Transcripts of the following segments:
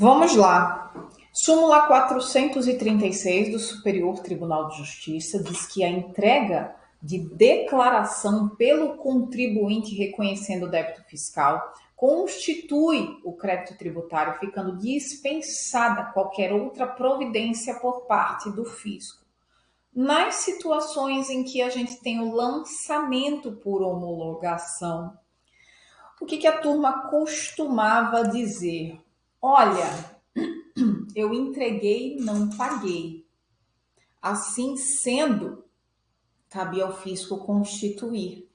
Vamos lá. Súmula 436 do Superior Tribunal de Justiça diz que a entrega de declaração pelo contribuinte reconhecendo o débito fiscal constitui o crédito tributário, ficando dispensada qualquer outra providência por parte do fisco. Nas situações em que a gente tem o lançamento por homologação, o que a turma costumava dizer? Olha, eu entreguei, não paguei. Assim sendo, cabia ao fisco constituir.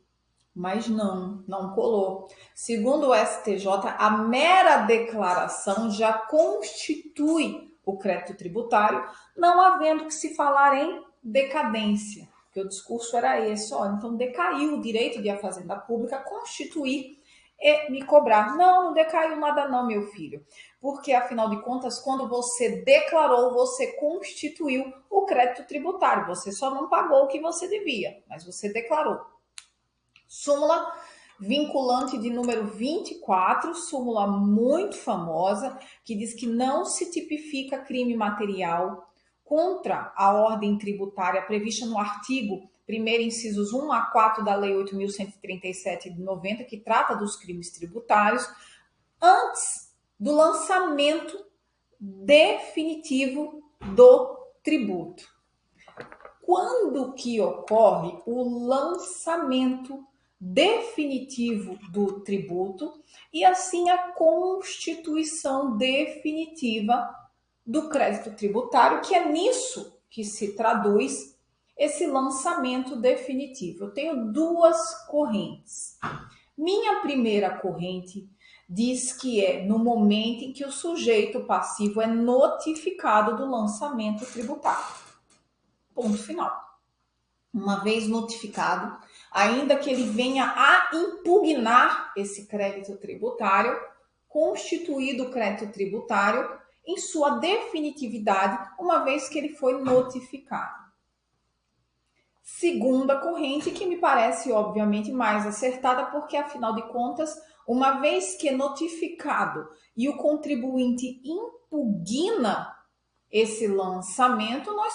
Mas não colou. Segundo o STJ, a mera declaração já constitui o crédito tributário, não havendo que se falar em decadência. Porque o discurso era esse, ó, então decaiu o direito de a Fazenda Pública constituir e me cobrar. Não decaiu nada não, meu filho. Porque, afinal de contas, quando você declarou, você constituiu o crédito tributário. Você só não pagou o que você devia, mas você declarou. Súmula vinculante de número 24, súmula muito famosa, que diz que não se tipifica crime material contra a ordem tributária prevista no artigo 1º, incisos 1 a 4 da Lei 8.137 de 90, que trata dos crimes tributários, antes do lançamento definitivo do tributo. Quando que ocorre o lançamento definitivo do tributo e assim a constituição definitiva do crédito tributário, que é nisso que se traduz esse lançamento definitivo. Eu tenho duas correntes. Minha primeira corrente diz que é no momento em que o sujeito passivo é notificado do lançamento tributário. Ponto final. Uma vez notificado, ainda que ele venha a impugnar esse crédito tributário, constituído o crédito tributário em sua definitividade, uma vez que ele foi notificado. Segunda corrente, que me parece obviamente mais acertada, porque afinal de contas, uma vez que é notificado e o contribuinte impugna esse lançamento, nós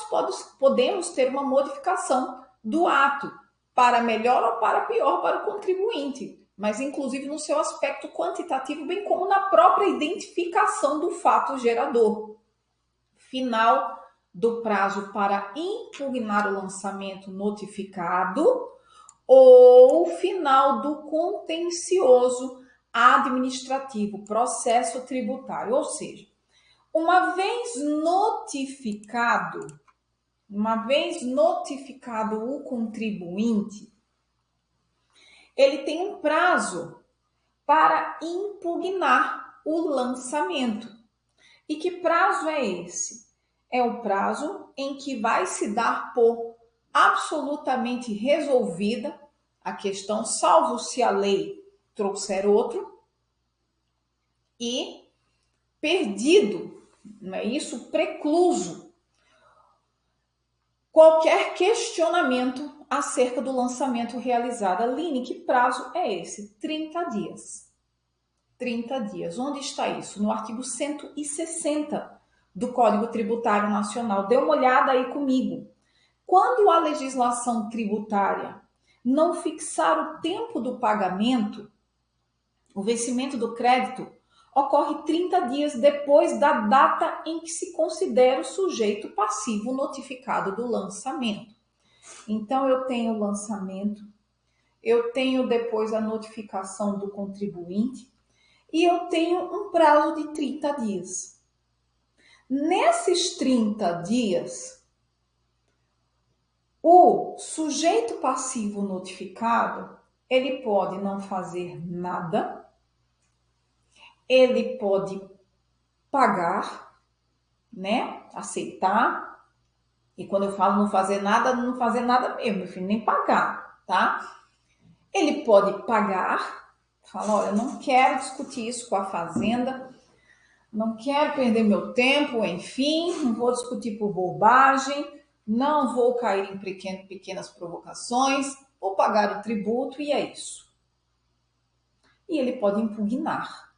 podemos ter uma modificação do ato, para melhor ou para pior para o contribuinte, mas inclusive no seu aspecto quantitativo, bem como na própria identificação do fato gerador. Final do prazo para impugnar o lançamento notificado ou final do contencioso administrativo, processo tributário, ou seja, uma vez notificado o contribuinte, ele tem um prazo para impugnar o lançamento. E que prazo é esse? É o prazo em que vai se dar por absolutamente resolvida a questão, salvo se a lei trouxer outro, e perdido, não é isso? Precluso qualquer questionamento acerca do lançamento realizado. Aline, que prazo é esse? 30 dias. 30 dias. Onde está isso? No artigo 160 do Código Tributário Nacional. Dê uma olhada aí comigo. Quando a legislação tributária não fixar o tempo do pagamento, o vencimento do crédito ocorre 30 dias depois da data em que se considera o sujeito passivo notificado do lançamento. Então, eu tenho o lançamento, eu tenho depois a notificação do contribuinte e eu tenho um prazo de 30 dias. Nesses 30 dias, o sujeito passivo notificado, ele pode não fazer nada, ele pode pagar, né? Aceitar. E quando eu falo não fazer nada mesmo, meu filho, nem pagar, tá? Ele pode pagar, falar, olha, não quero discutir isso com a Fazenda, não quero perder meu tempo, enfim, não vou discutir por bobagem, não vou cair em pequenas provocações, vou pagar o tributo e é isso. E ele pode impugnar.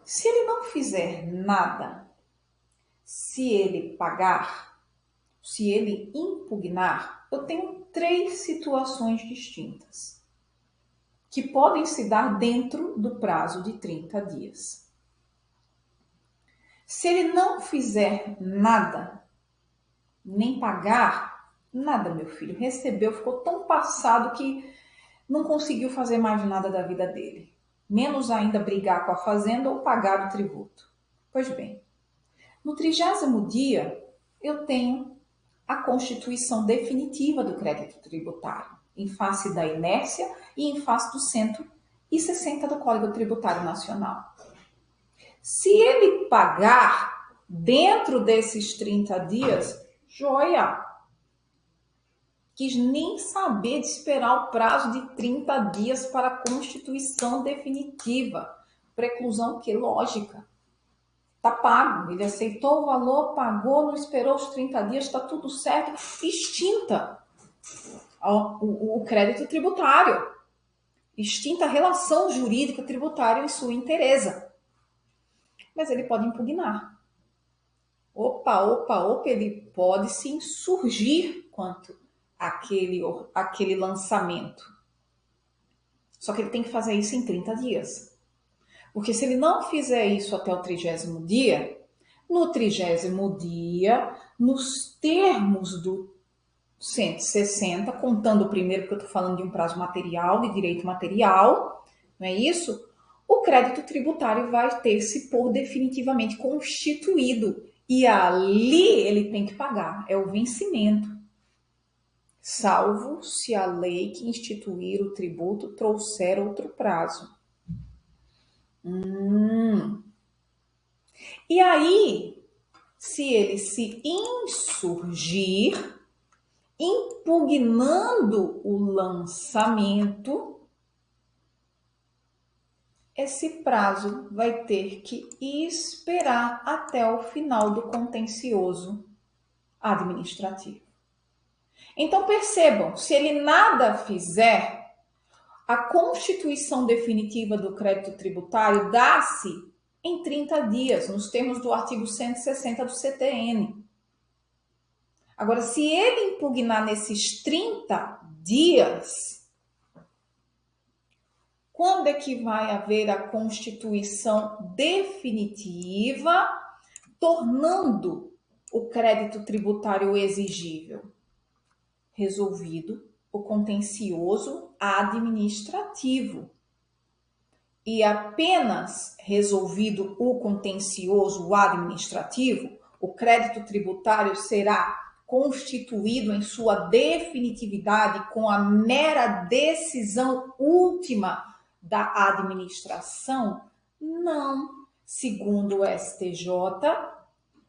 Se ele não fizer nada, se ele pagar, se ele impugnar, eu tenho 3 situações distintas que podem se dar dentro do prazo de 30 dias. Se ele não fizer nada, nem pagar, nada, meu filho, recebeu, ficou tão passado que não conseguiu fazer mais nada da vida dele. Menos ainda brigar com a fazenda ou pagar o tributo. Pois bem, no 30º dia, eu tenho a constituição definitiva do crédito tributário, em face da inércia e em face do 160 do Código Tributário Nacional. Se ele pagar dentro desses 30 dias, joia! Quis nem saber de esperar o prazo de 30 dias para a constituição definitiva. Preclusão que lógica. Tá pago, ele aceitou o valor, pagou, não esperou os 30 dias, está tudo certo, extinta o crédito tributário, extinta a relação jurídica tributária em sua inteireza. Mas ele pode impugnar. Opa, ele pode se insurgir quanto àquele lançamento. Só que ele tem que fazer isso em 30 dias. Porque se ele não fizer isso até o 30º dia, no 30º dia, nos termos do 160, contando o primeiro, porque eu estou falando de um prazo material, de direito material, não é isso? O crédito tributário vai ter se por definitivamente constituído. E ali ele tem que pagar, é o vencimento. Salvo se a lei que instituir o tributo trouxer outro prazo. E aí, se ele se insurgir, impugnando o lançamento, esse prazo vai ter que esperar até o final do contencioso administrativo. Então percebam, se ele nada fizer, a constituição definitiva do crédito tributário dá-se em 30 dias, nos termos do artigo 160 do CTN. Agora, se ele impugnar nesses 30 dias, quando é que vai haver a constituição definitiva, tornando o crédito tributário exigível? Resolvido o contencioso administrativo. E apenas resolvido o contencioso administrativo, o crédito tributário será constituído em sua definitividade com a mera decisão última da administração? Não. Segundo o STJ,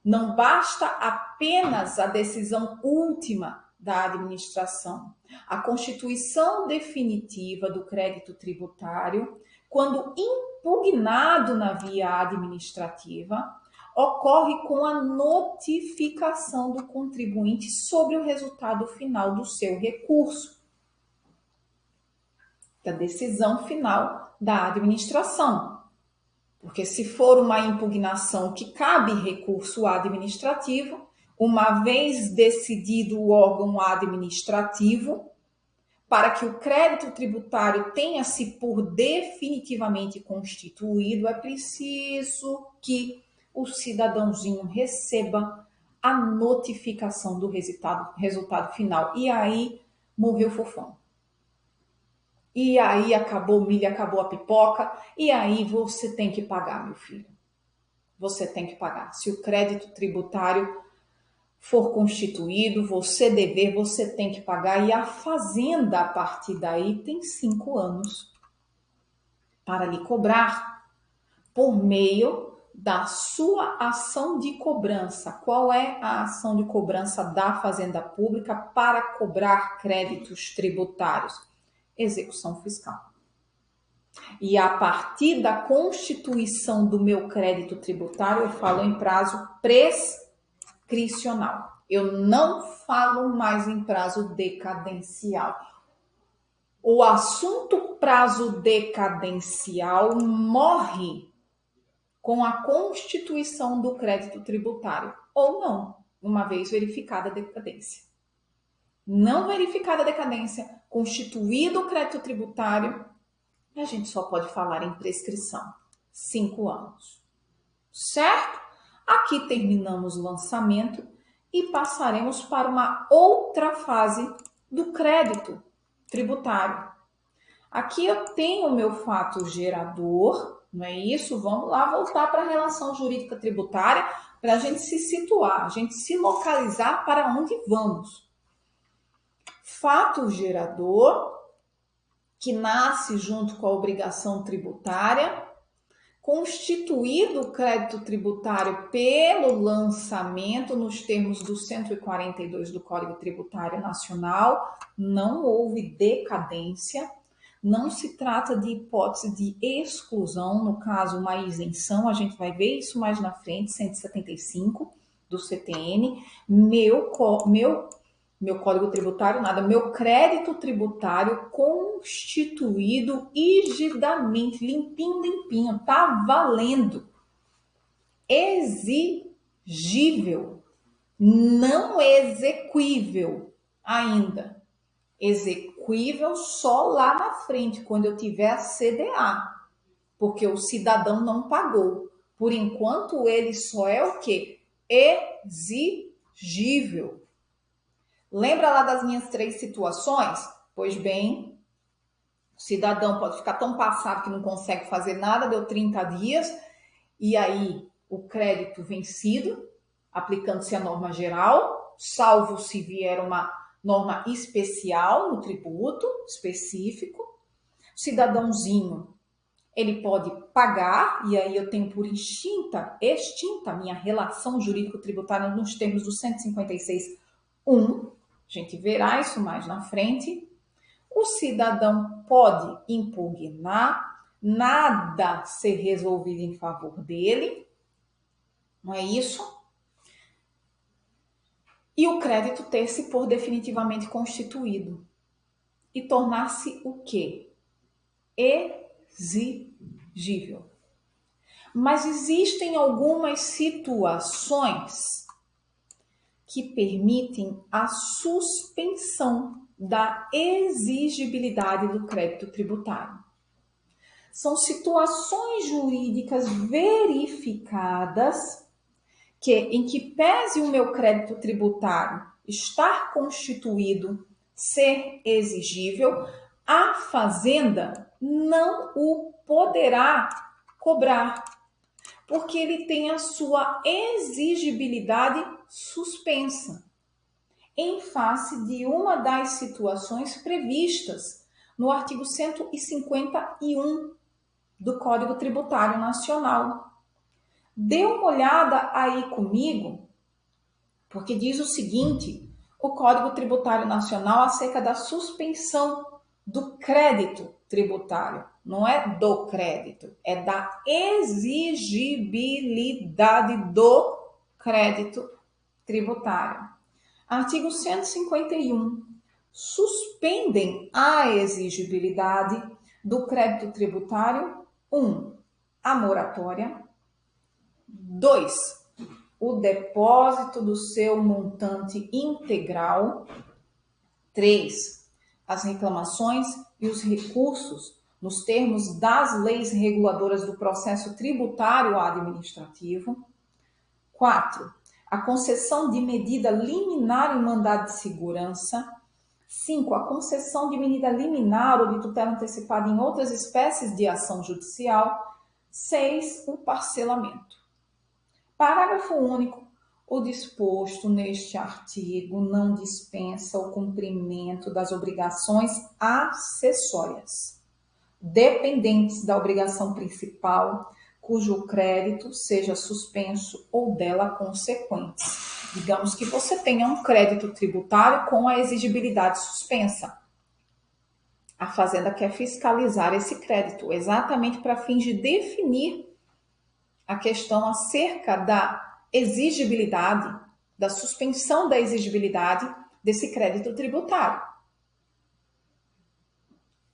não basta apenas a decisão última da administração. A constituição definitiva do crédito tributário, quando impugnado na via administrativa, ocorre com a notificação do contribuinte sobre o resultado final do seu recurso, da decisão final da administração. Porque se for uma impugnação que cabe recurso administrativo, uma vez decidido o órgão administrativo, para que o crédito tributário tenha-se por definitivamente constituído, é preciso que o cidadãozinho receba a notificação do resultado final. E aí morreu o fofão. E aí acabou o milho, acabou a pipoca. E aí você tem que pagar, meu filho. Você tem que pagar. Se o crédito tributário for constituído, você dever, você tem que pagar. E a fazenda, a partir daí, tem 5 anos para lhe cobrar por meio da sua ação de cobrança. Qual é a ação de cobrança da Fazenda Pública para cobrar créditos tributários? Execução fiscal. E a partir da constituição do meu crédito tributário, eu falo em prazo prescricional. Eu não falo mais em prazo decadencial. O assunto prazo decadencial morre com a constituição do crédito tributário ou não, uma vez verificada a decadência. Não verificada a decadência, constituído o crédito tributário, a gente só pode falar em prescrição. 5 anos. Certo? Aqui terminamos o lançamento e passaremos para uma outra fase do crédito tributário. Aqui eu tenho o meu fato gerador, não é isso? Vamos lá voltar para a relação jurídica tributária para a gente se situar, a gente se localizar para onde vamos. Fato gerador, que nasce junto com a obrigação tributária, constituído o crédito tributário pelo lançamento nos termos do 142 do Código Tributário Nacional, não houve decadência, não se trata de hipótese de exclusão, no caso uma isenção, a gente vai ver isso mais na frente, 175 do CTN, meu Código Tributário, nada, meu crédito tributário constituído rigidamente, limpinho, tá valendo. Exigível, não exequível ainda. Exequível só lá na frente, quando eu tiver a CDA, porque o cidadão não pagou. Por enquanto, ele só é o quê? Exigível. Lembra lá das minhas 3 situações? Pois bem, o cidadão pode ficar tão passado que não consegue fazer nada, deu 30 dias, e aí o crédito vencido, aplicando-se a norma geral, salvo se vier uma norma especial no tributo específico. O cidadãozinho, ele pode pagar, e aí eu tenho por extinta minha relação jurídico-tributária nos termos do 156.1. A gente verá isso mais na frente. O cidadão pode impugnar, nada ser resolvido em favor dele, não é isso? E o crédito ter-se por definitivamente constituído e tornar-se o quê? Exigível. Mas existem algumas situações que permitem a suspensão da exigibilidade do crédito tributário. São situações jurídicas verificadas em que pese o meu crédito tributário estar constituído, ser exigível, a Fazenda não o poderá cobrar, porque ele tem a sua exigibilidade suspensa, em face de uma das situações previstas no artigo 151 do Código Tributário Nacional. Dê uma olhada aí comigo, porque diz o seguinte, o Código Tributário Nacional acerca da suspensão do crédito tributário. Não é do crédito, é da exigibilidade do crédito tributário. Artigo 151. Suspendem a exigibilidade do crédito tributário 1. A moratória. 2. O depósito do seu montante integral. 3. As reclamações e os recursos nos termos das leis reguladoras do processo tributário administrativo. 4. A concessão de medida liminar em mandado de segurança. 5. A concessão de medida liminar ou de tutela antecipada em outras espécies de ação judicial. 6. O parcelamento. Parágrafo único. O disposto neste artigo não dispensa o cumprimento das obrigações acessórias, dependentes da obrigação principal, cujo crédito seja suspenso ou dela consequente. Digamos que você tenha um crédito tributário com a exigibilidade suspensa. A Fazenda quer fiscalizar esse crédito, exatamente para fins de definir a questão acerca da exigibilidade, da suspensão da exigibilidade desse crédito tributário.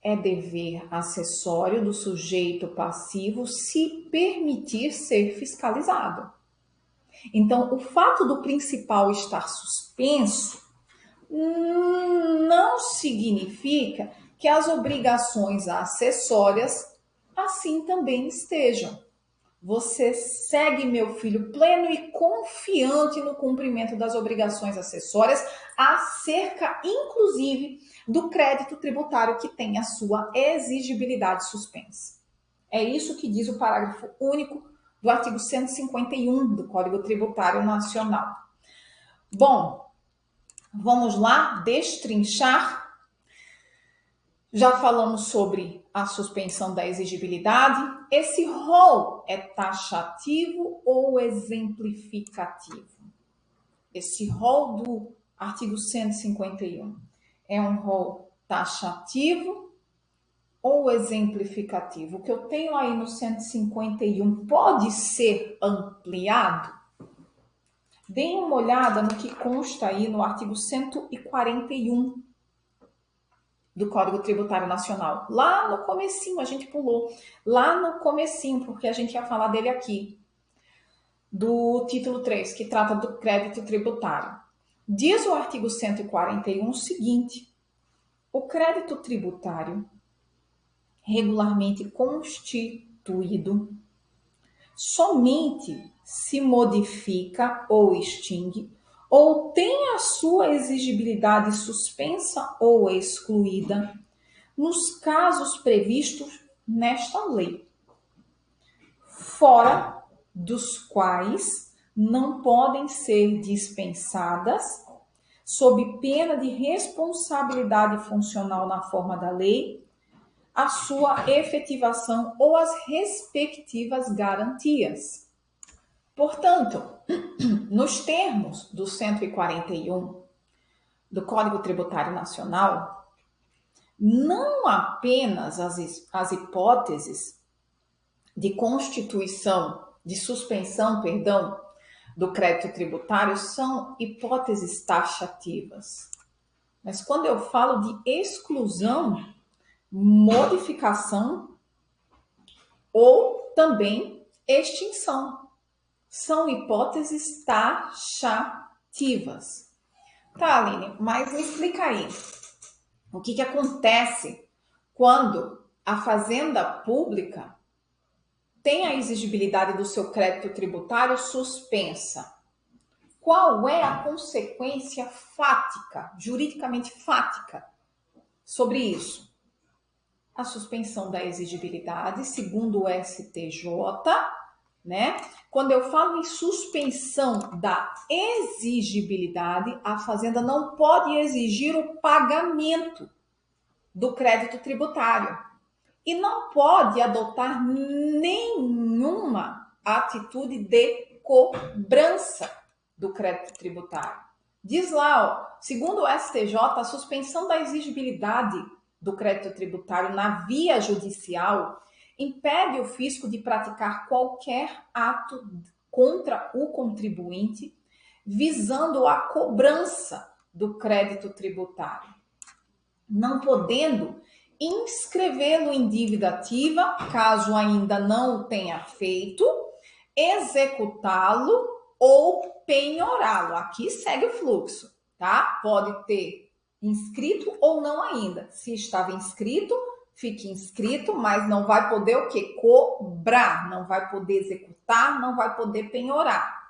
é dever acessório do sujeito passivo se permitir ser fiscalizado. Então, o fato do principal estar suspenso não significa que as obrigações acessórias assim também estejam. Você segue, meu filho, pleno e confiante no cumprimento das obrigações acessórias, acerca, inclusive, do crédito tributário que tem a sua exigibilidade suspensa. É isso que diz o parágrafo único do artigo 151 do Código Tributário Nacional. Bom, vamos lá destrinchar. Já falamos sobre a suspensão da exigibilidade. Esse rol é taxativo ou exemplificativo? Esse rol do artigo 151 é um rol taxativo ou exemplificativo? O que eu tenho aí no 151 pode ser ampliado? Deem uma olhada no que consta aí no artigo 141 do Código Tributário Nacional. Lá no comecinho, a gente pulou. Lá no comecinho, porque a gente ia falar dele aqui. Do título 3, que trata do crédito tributário. Diz o artigo 141 o seguinte: o crédito tributário regularmente constituído somente se modifica ou extingue ou tem a sua exigibilidade suspensa ou excluída nos casos previstos nesta lei, fora dos quais não podem ser dispensadas, sob pena de responsabilidade funcional na forma da lei, a sua efetivação ou as respectivas garantias. Portanto, nos termos do 141 do Código Tributário Nacional, não apenas as hipóteses de constituição, de suspensão, do crédito tributário são hipóteses taxativas. Mas quando eu falo de exclusão, modificação ou também extinção, são hipóteses taxativas. Tá, Aline, mas me explica aí. O que acontece quando a Fazenda Pública tem a exigibilidade do seu crédito tributário suspensa? Qual é a consequência fática, juridicamente fática, sobre isso? A suspensão da exigibilidade, segundo o STJ, né? Quando eu falo em suspensão da exigibilidade, a Fazenda não pode exigir o pagamento do crédito tributário e não pode adotar nenhuma atitude de cobrança do crédito tributário. Diz lá, ó, segundo o STJ, a suspensão da exigibilidade do crédito tributário na via judicial impede o fisco de praticar qualquer ato contra o contribuinte visando a cobrança do crédito tributário, não podendo inscrevê-lo em dívida ativa, caso ainda não o tenha feito, executá-lo ou penhorá-lo. Aqui segue o fluxo, tá? Pode ter inscrito ou não ainda. Se estava inscrito, fique inscrito, mas não vai poder o quê? Cobrar, não vai poder executar, não vai poder penhorar.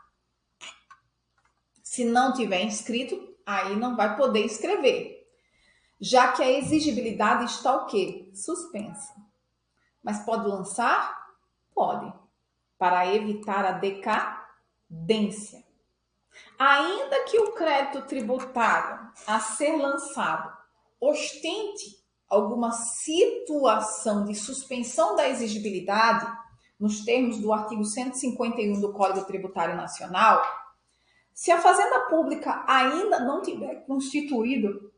Se não tiver inscrito, aí não vai poder inscrever, já que a exigibilidade está o quê? Suspensa. Mas pode lançar? Pode, para evitar a decadência. Ainda que o crédito tributário a ser lançado ostente alguma situação de suspensão da exigibilidade, nos termos do artigo 151 do Código Tributário Nacional, se a Fazenda Pública ainda não tiver constituído,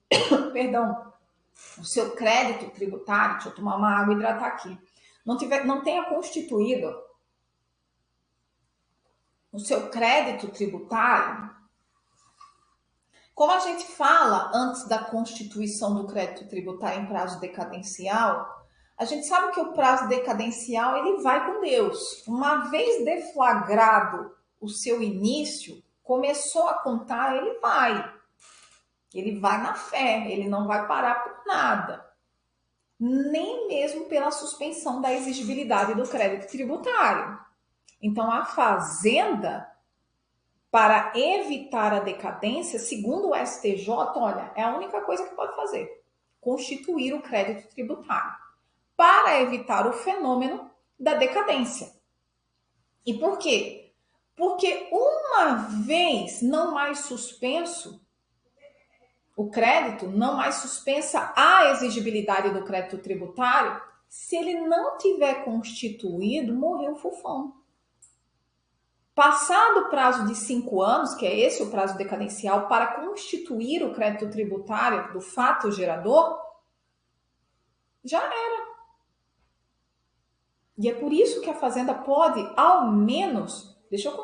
o seu crédito tributário, deixa eu tomar uma água e hidratar aqui, não tenha constituído o seu crédito tributário, Como a gente fala antes da constituição do crédito tributário em prazo decadencial, a gente sabe que o prazo decadencial ele vai com Deus. Uma vez deflagrado o seu início, começou a contar, ele vai. Ele vai na fé, ele não vai parar por nada. Nem mesmo pela suspensão da exigibilidade do crédito tributário. Então, a Fazenda, para evitar a decadência, segundo o STJ, olha, é a única coisa que pode fazer: constituir o crédito tributário, para evitar o fenômeno da decadência. E por quê? Porque uma vez não mais suspenso o crédito, não mais suspensa a exigibilidade do crédito tributário, se ele não tiver constituído, morreu o fofão. Passado o prazo de 5 anos, que é esse o prazo decadencial, para constituir o crédito tributário do fato gerador, já era. E é por isso que a Fazenda pode, ao menos, deixa eu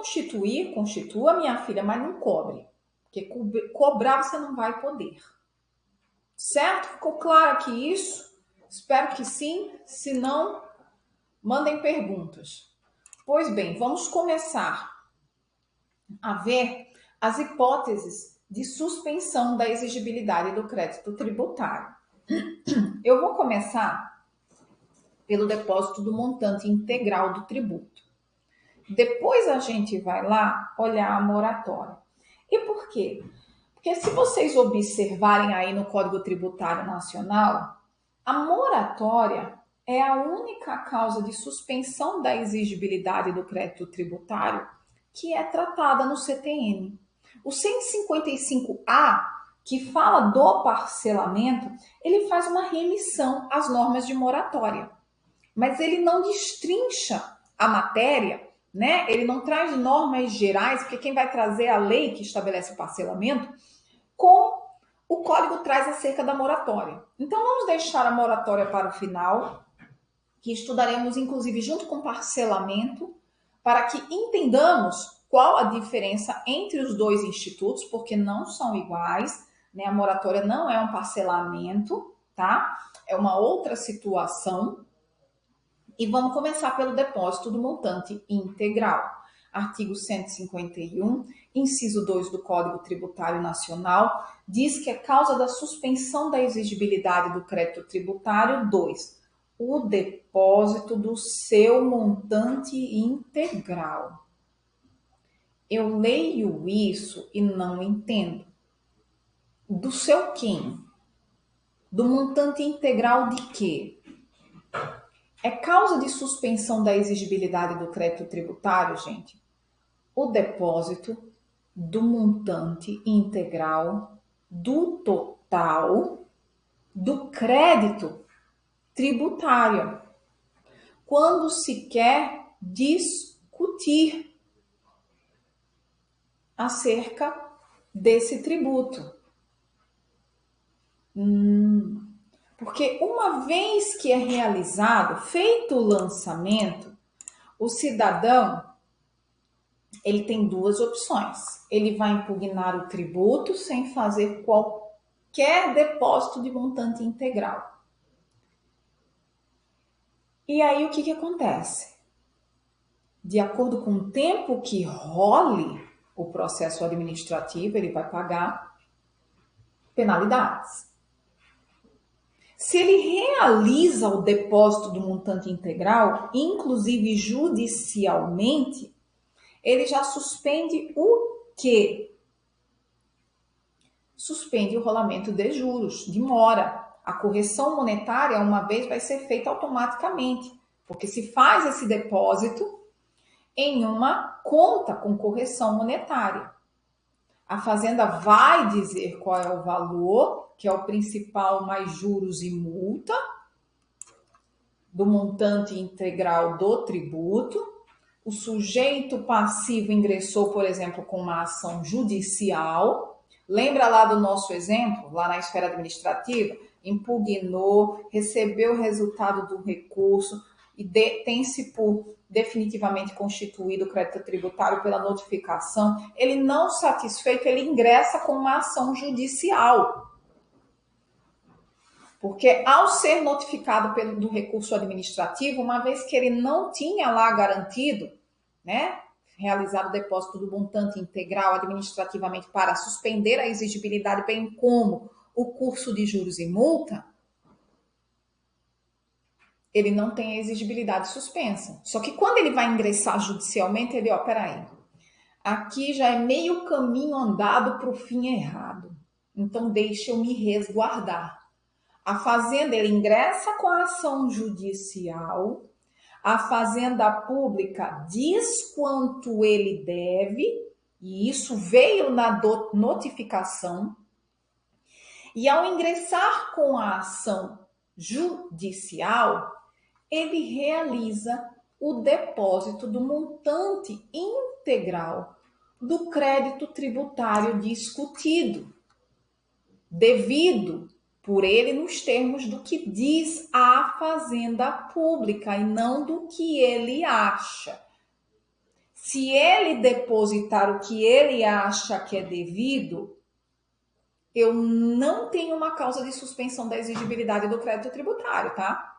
constitua minha filha, mas não cobre. Porque cobrar você não vai poder. Certo? Ficou claro aqui isso? Espero que sim. Se não, mandem perguntas. Pois bem, vamos começar a ver as hipóteses de suspensão da exigibilidade do crédito tributário. Eu vou começar pelo depósito do montante integral do tributo. Depois a gente vai lá olhar a moratória. E por quê? Porque se vocês observarem aí no Código Tributário Nacional, a moratória é a única causa de suspensão da exigibilidade do crédito tributário que é tratada no CTN. O 155A, que fala do parcelamento, ele faz uma remissão às normas de moratória, mas ele não destrincha a matéria, né? Ele não traz normas gerais, porque quem vai trazer a lei que estabelece o parcelamento, com o código traz acerca da moratória. Então vamos deixar a moratória para o final, que estudaremos inclusive junto com parcelamento, para que entendamos qual a diferença entre os dois institutos, porque não são iguais, né? A moratória não é um parcelamento, tá? É uma outra situação. E vamos começar pelo depósito do montante integral. Artigo 151, inciso 2 do Código Tributário Nacional, diz que a causa da suspensão da exigibilidade do crédito tributário, 2, o depósito do seu montante integral. Eu leio isso e não entendo. Do seu quem? Do montante integral de quê? É causa de suspensão da exigibilidade do crédito tributário, gente, o depósito do montante integral do total do crédito tributário, quando se quer discutir acerca desse tributo. Porque uma vez que é realizado, feito o lançamento, o cidadão ele tem duas opções. Ele vai impugnar o tributo sem fazer qualquer depósito de montante integral. E aí o que acontece? De acordo com o tempo que role o processo administrativo, ele vai pagar penalidades. Se ele realiza o depósito do montante integral, inclusive judicialmente, ele já suspende o quê? Suspende o rolamento de juros, de mora. A correção monetária, uma vez, vai ser feita automaticamente, porque se faz esse depósito em uma conta com correção monetária. A Fazenda vai dizer qual é o valor, que é o principal mais juros e multa, do montante integral do tributo. O sujeito passivo ingressou, por exemplo, com uma ação judicial. Lembra lá do nosso exemplo, lá na esfera administrativa? Impugnou, recebeu o resultado do recurso e tem-se por definitivamente constituído o crédito tributário pela notificação, ele não satisfeito, ele ingressa com uma ação judicial. Porque ao ser notificado do recurso administrativo, uma vez que ele não tinha lá garantido, né, realizado o depósito do montante integral administrativamente para suspender a exigibilidade, bem como o curso de juros e multa, ele não tem a exigibilidade suspensa. Só que quando ele vai ingressar judicialmente, ele, peraí, aqui já é meio caminho andado para o fim errado. Então, deixa eu me resguardar. A Fazenda, ele ingressa com a ação judicial, a Fazenda Pública diz quanto ele deve, e isso veio na notificação, e ao ingressar com a ação judicial, ele realiza o depósito do montante integral do crédito tributário discutido, devido por ele nos termos do que diz a Fazenda Pública e não do que ele acha. Se ele depositar o que ele acha que é devido, eu não tenho uma causa de suspensão da exigibilidade do crédito tributário, tá?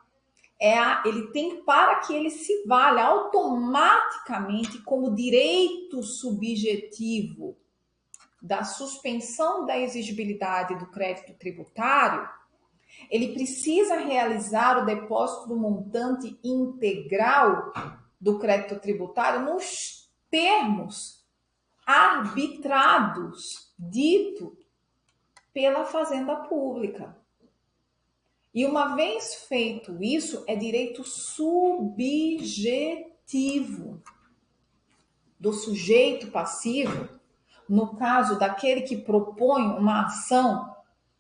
Ele tem para que ele se valha automaticamente como direito subjetivo da suspensão da exigibilidade do crédito tributário, ele precisa realizar o depósito do montante integral do crédito tributário nos termos arbitrados, dito pela Fazenda Pública. E uma vez feito isso, é direito subjetivo do sujeito passivo, no caso daquele que propõe uma ação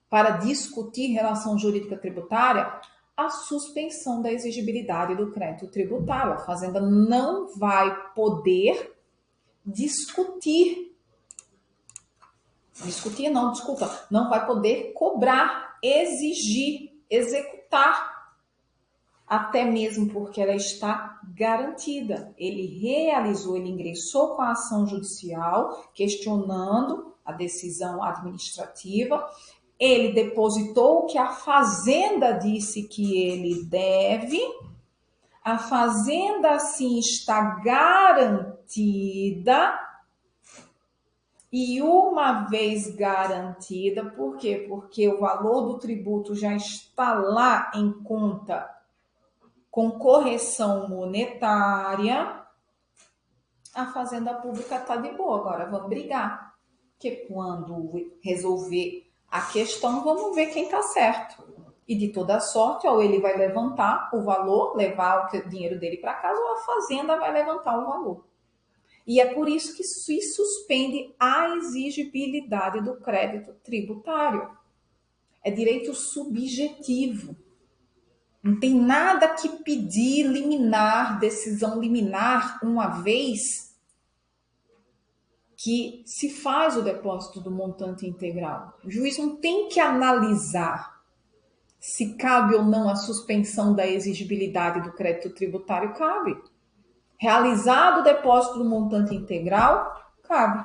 para discutir relação jurídica tributária, a suspensão da exigibilidade do crédito tributário. A Fazenda não vai poder não vai poder cobrar, exigir, executar, até mesmo porque ela está garantida. Ele ingressou com a ação judicial, questionando a decisão administrativa, ele depositou o que a Fazenda disse que ele deve, a Fazenda assim está garantida, e uma vez garantida, por quê? Porque o valor do tributo já está lá em conta com correção monetária, a Fazenda Pública está de boa. Agora vamos brigar, porque quando resolver a questão, vamos ver quem está certo. E de toda sorte, ou ele vai levantar o valor, levar o dinheiro dele para casa, ou a Fazenda vai levantar o valor. E é por isso que se suspende a exigibilidade do crédito tributário. É direito subjetivo. Não tem nada que pedir liminar, decisão liminar, uma vez que se faz o depósito do montante integral. O juiz não tem que analisar se cabe ou não a suspensão da exigibilidade do crédito tributário. Cabe. Realizado o depósito do montante integral, cabe.